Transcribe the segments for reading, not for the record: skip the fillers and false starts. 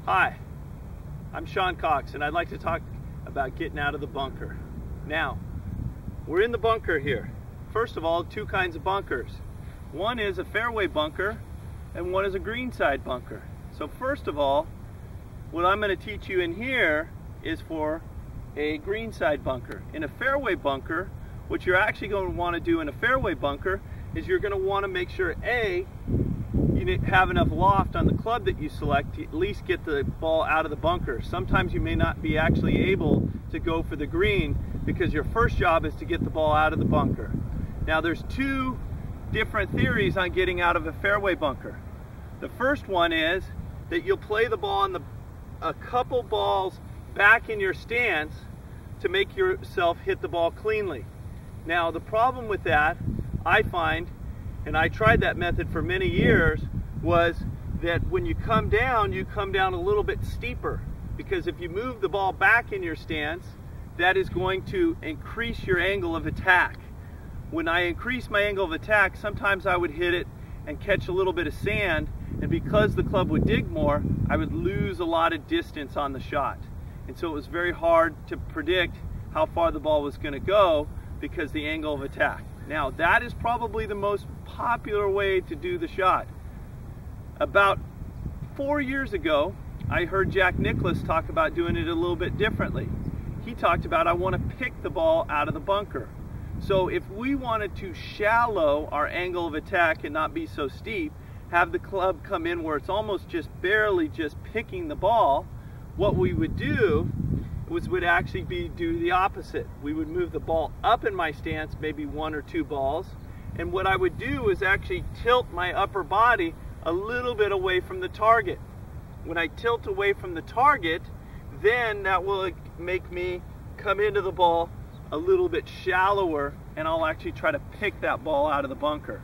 Hi, I'm Shawn Cox, and I'd like to talk about getting out of the bunker. Now, we're in the bunker here. First of all, two kinds of bunkers. One is a fairway bunker, and one is a greenside bunker. So first of all, what I'm going to teach you in here is for a greenside bunker. In a fairway bunker, what you're actually going to want to do in a fairway bunker is you're going to want to make sure, A, you have enough loft on the club that you select to at least get the ball out of the bunker. Sometimes you may not be actually able to go for the green because your first job is to get the ball out of the bunker. Now there's two different theories on getting out of a fairway bunker. The first one is that you'll play the ball on a couple balls back in your stance to make yourself hit the ball cleanly. Now the problem with that, I find, and I tried that method for many years, was that when you come down a little bit steeper, because if you move the ball back in your stance, that is going to increase your angle of attack. When I increase my angle of attack, sometimes I would hit it and catch a little bit of sand, and because the club would dig more, I would lose a lot of distance on the shot. And so it was very hard to predict how far the ball was going to go because the angle of attack. Now that is probably the most popular way to do the shot. About 4 years ago, I heard Jack Nicklaus talk about doing it a little bit differently. He talked about, I want to pick the ball out of the bunker. So if we wanted to shallow our angle of attack and not be so steep, have the club come in where it's almost just barely just picking the ball, what we would do would actually do the opposite. We would move the ball up in my stance, maybe 1 or 2 balls, and what I would do is actually tilt my upper body a little bit away from the target. When I tilt away from the target, then that will make me come into the ball a little bit shallower, and I'll actually try to pick that ball out of the bunker.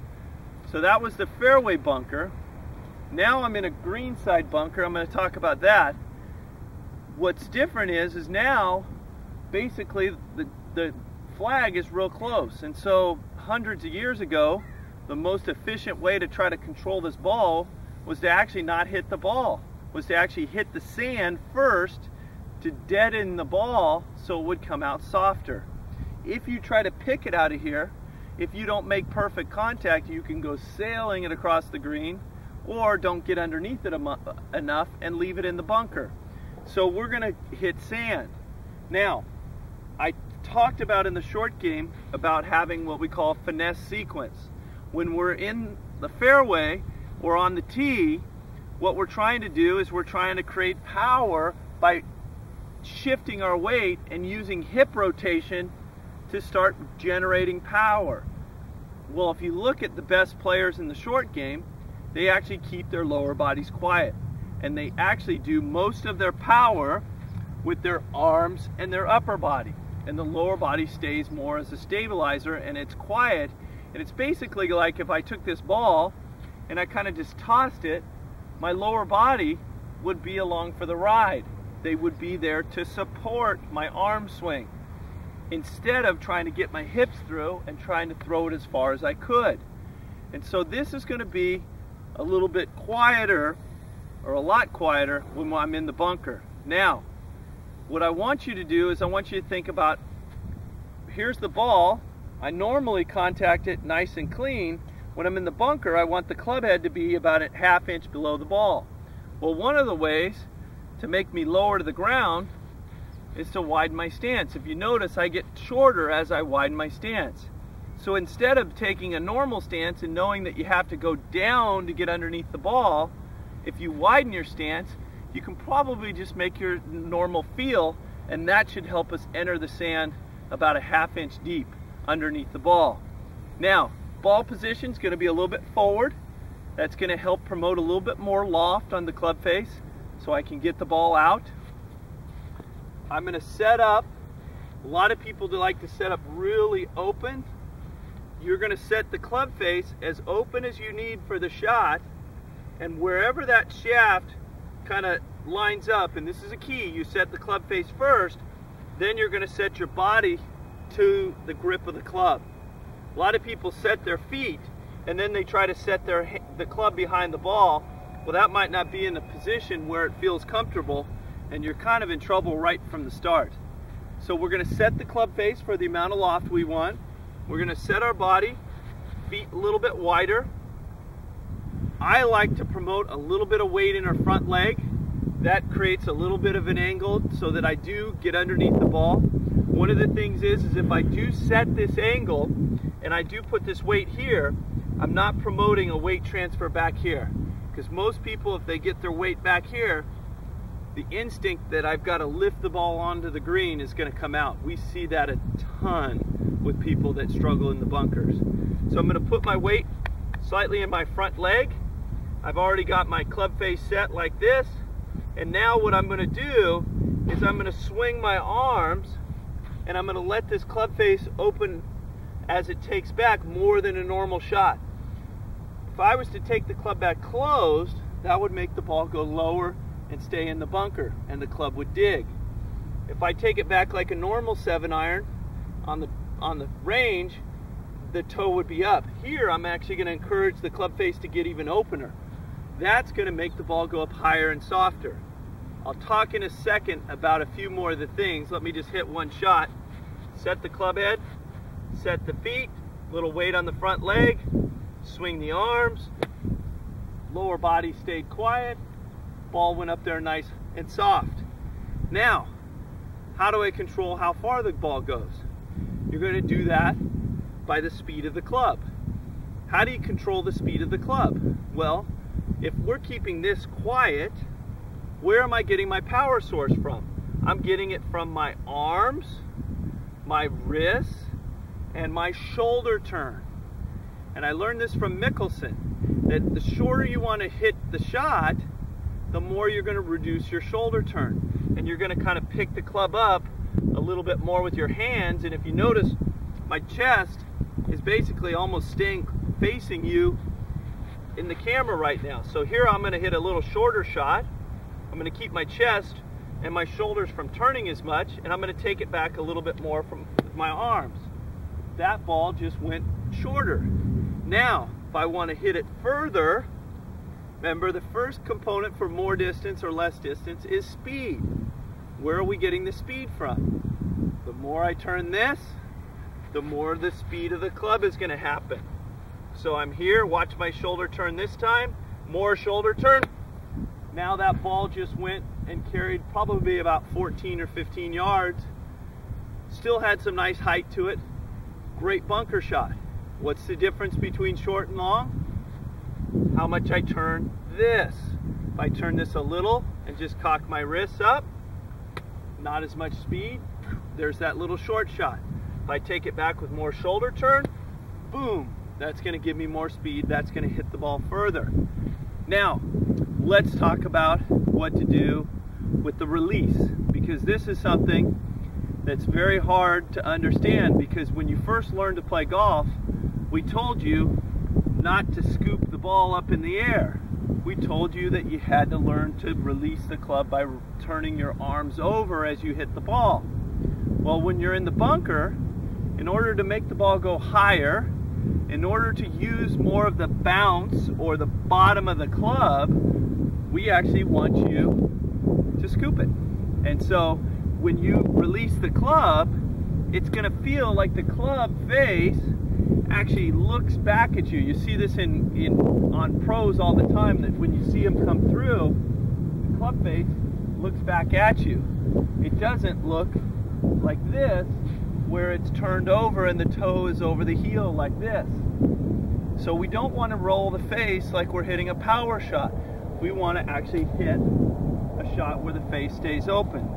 So that was the fairway bunker. Now I'm in a greenside bunker. I'm going to talk about that. What's different is now basically the flag is real close, and so hundreds of years ago the most efficient way to try to control this ball was to actually not hit the ball, was to actually hit the sand first to deaden the ball so it would come out softer. If you try to pick it out of here, if you don't make perfect contact, you can go sailing it across the green, or don't get underneath it enough and leave it in the bunker. So we're going to hit sand. Now, I talked about in the short game about having what we call finesse sequence. When we're in the fairway or on the tee, what we're trying to do is we're trying to create power by shifting our weight and using hip rotation to start generating power. Well, if you look at the best players in the short game, they actually keep their lower bodies quiet, and they actually do most of their power with their arms and their upper body, and the lower body stays more as a stabilizer, and it's quiet. And it's basically like if I took this ball and I kind of just tossed it, my lower body would be along for the ride. They would be there to support my arm swing, instead of trying to get my hips through and trying to throw it as far as I could. And so this is going to be a little bit quieter, or a lot quieter, when I'm in the bunker. Now, what I want you to do is I want you to think about, here's the ball. I normally contact it nice and clean. When I'm in the bunker, I want the club head to be about a ½ inch below the ball. Well, one of the ways to make me lower to the ground is to widen my stance. If you notice, I get shorter as I widen my stance. So instead of taking a normal stance and knowing that you have to go down to get underneath the ball, if you widen your stance, you can probably just make your normal feel, and that should help us enter the sand about a ½ inch deep underneath the ball. Now, ball position is going to be a little bit forward. That's going to help promote a little bit more loft on the club face so I can get the ball out. I'm going to set up, a lot of people like to set up really open. You're going to set the club face as open as you need for the shot, and wherever that shaft kind of lines up, and this is a key, you set the club face first, then you're going to set your body to the grip of the club. A lot of people set their feet and then they try to set the club behind the ball, Well, that might not be in a position where it feels comfortable, and you're kind of in trouble right from the start. So we're going to set the club face for the amount of loft we want. We're going to set our body, feet a little bit wider. I like to promote a little bit of weight in our front leg. That creates a little bit of an angle so that I do get underneath the ball. One of the things is if I do set this angle and I do put this weight here, I'm not promoting a weight transfer back here. Because most people, if they get their weight back here, the instinct that I've got to lift the ball onto the green is going to come out. We see that a ton with people that struggle in the bunkers. So I'm going to put my weight slightly in my front leg. I've already got my club face set like this. And now what I'm going to do is I'm going to swing my arms and I'm going to let this club face open as it takes back more than a normal shot. If I was to take the club back closed, that would make the ball go lower and stay in the bunker, and the club would dig. If I take it back like a normal 7-iron on the range, the toe would be up. Here, I'm actually going to encourage the club face to get even opener. That's going to make the ball go up higher and softer. I'll talk in a second about a few more of the things. Let me just hit one shot. Set the club head, set the feet, little weight on the front leg, swing the arms, lower body stayed quiet, ball went up there nice and soft. Now, how do I control how far the ball goes? You're going to do that by the speed of the club. How do you control the speed of the club? Well, if we're keeping this quiet, where am I getting my power source from? I'm getting it from my arms, my wrists, and my shoulder turn. And I learned this from Mickelson, that the shorter you want to hit the shot, the more you're going to reduce your shoulder turn. And you're going to kind of pick the club up a little bit more with your hands. And if you notice, my chest is basically almost staying facing you in the camera right now. So here I'm going to hit a little shorter shot. I'm going to keep my chest and my shoulders from turning as much, and I'm going to take it back a little bit more from my arms. That ball just went shorter. Now, if I want to hit it further, remember the first component for more distance or less distance is speed. Where are we getting the speed from? The more I turn this, the more the speed of the club is going to happen. So I'm here, watch my shoulder turn this time, more shoulder turn. Now that ball just went and carried probably about 14 or 15 yards. Still had some nice height to it. Great bunker shot. What's the difference between short and long? How much I turn this. If I turn this a little and just cock my wrists up, not as much speed, there's that little short shot. If I take it back with more shoulder turn, boom, that's going to give me more speed. That's going to hit the ball further. Now, let's talk about what to do with the release, because this is something that's very hard to understand, because when you first learned to play golf, we told you not to scoop the ball up in the air. We told you that you had to learn to release the club by turning your arms over as you hit the ball. Well, when you're in the bunker, in order to make the ball go higher, in order to use more of the bounce or the bottom of the club, we actually want you to scoop it. And so when you release the club, it's going to feel like the club face actually looks back at you. You see this on pros all the time, that when you see them come through, the club face looks back at you. It doesn't look like this, where it's turned over and the toe is over the heel like this. So we don't want to roll the face like we're hitting a power shot. We want to actually hit a shot where the face stays open.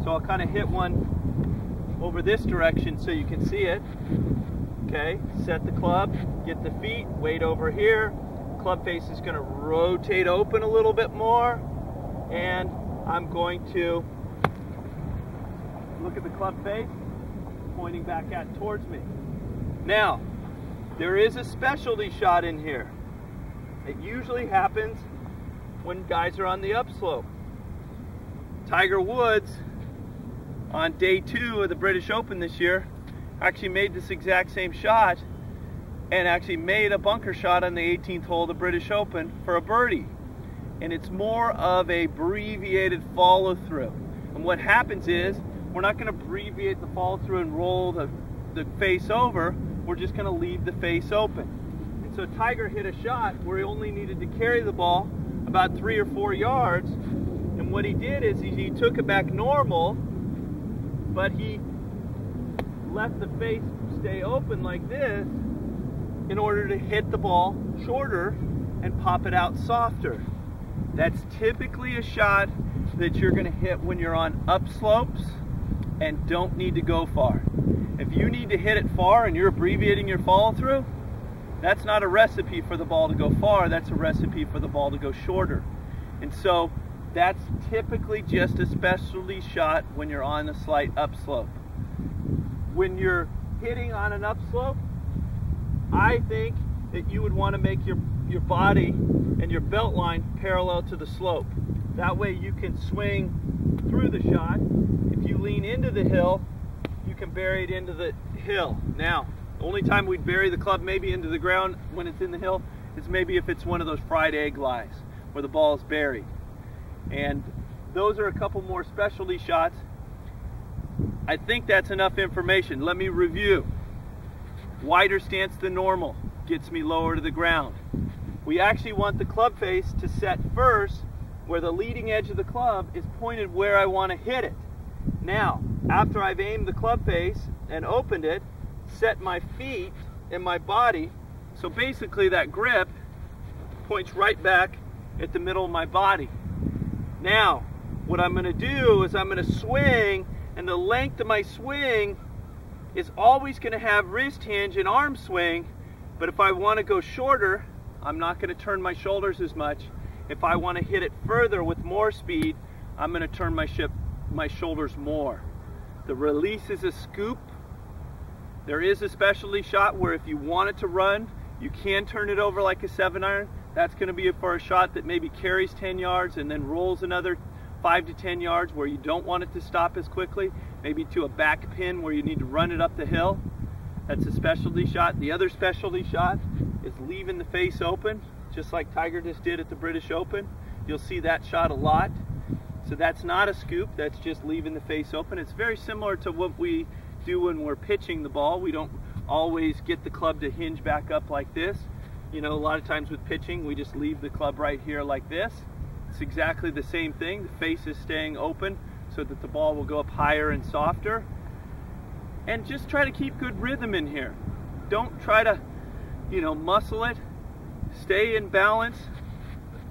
So I'll kind of hit one over this direction so you can see it. Okay, set the club, get the feet, weight over here. Club face is going to rotate open a little bit more, and I'm going to look at the club face pointing back towards me. Now, there is a specialty shot in here. It usually happens when guys are on the upslope. Tiger Woods, on day 2 of the British Open this year, actually made this exact same shot, and actually made a bunker shot on the 18th hole of the British Open for a birdie. and it's more of a abbreviated follow through. And what happens is, we're not going to abbreviate the follow through and roll the face over, we're just going to leave the face open. And so Tiger hit a shot where he only needed to carry the ball about 3 or 4 yards, and what he did is he took it back normal, but he left the face stay open like this in order to hit the ball shorter and pop it out softer. That's typically a shot that you're going to hit when you're on upslopes and don't need to go far. If you need to hit it far and you're abbreviating your follow through, that's not a recipe for the ball to go far, that's a recipe for the ball to go shorter. And so that's typically just a specialty shot when you're on a slight upslope. When you're hitting on an upslope, I think that you would want to make your body and your belt line parallel to the slope. That way you can swing through the shot. If you lean into the hill, you can bury it into the hill. Now, the only time we'd bury the club maybe into the ground when it's in the hill is maybe if it's one of those fried egg lies where the ball is buried. And those are a couple more specialty shots. I think that's enough information. Let me review. Wider stance than normal gets me lower to the ground. We actually want the club face to set first where the leading edge of the club is pointed where I want to hit it. Now, after I've aimed the club face and opened it, set my feet and my body, so basically that grip points right back at the middle of my body. Now, what I'm going to do is I'm going to swing, and the length of my swing is always going to have wrist hinge and arm swing, but if I want to go shorter, I'm not going to turn my shoulders as much. If I want to hit it further with more speed, I'm going to turn my shoulders more. The release is a scoop. There is a specialty shot where if you want it to run, you can turn it over like a 7-iron. That's going to be for a shot that maybe carries 10 yards and then rolls another 5 to 10 yards where you don't want it to stop as quickly, maybe to a back pin where you need to run it up the hill. That's a specialty shot. The other specialty shot is leaving the face open, just like Tiger just did at the British Open. You'll see that shot a lot. So that's not a scoop, that's just leaving the face open. It's very similar to what we do when we're pitching the ball. We don't always get the club to hinge back up like this. You know, a lot of times with pitching, we just leave the club right here like this. It's exactly the same thing. The face is staying open so that the ball will go up higher and softer. And just try to keep good rhythm in here. Don't try to, muscle it. Stay in balance.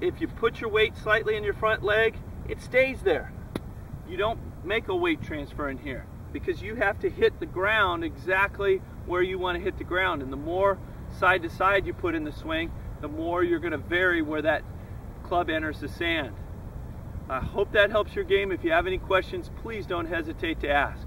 If you put your weight slightly in your front leg, it stays there. You don't make a weight transfer in here because you have to hit the ground exactly where you want to hit the ground. And the more side to side you put in the swing, the more you're going to vary where that club enters the sand. I hope that helps your game. If you have any questions, please don't hesitate to ask.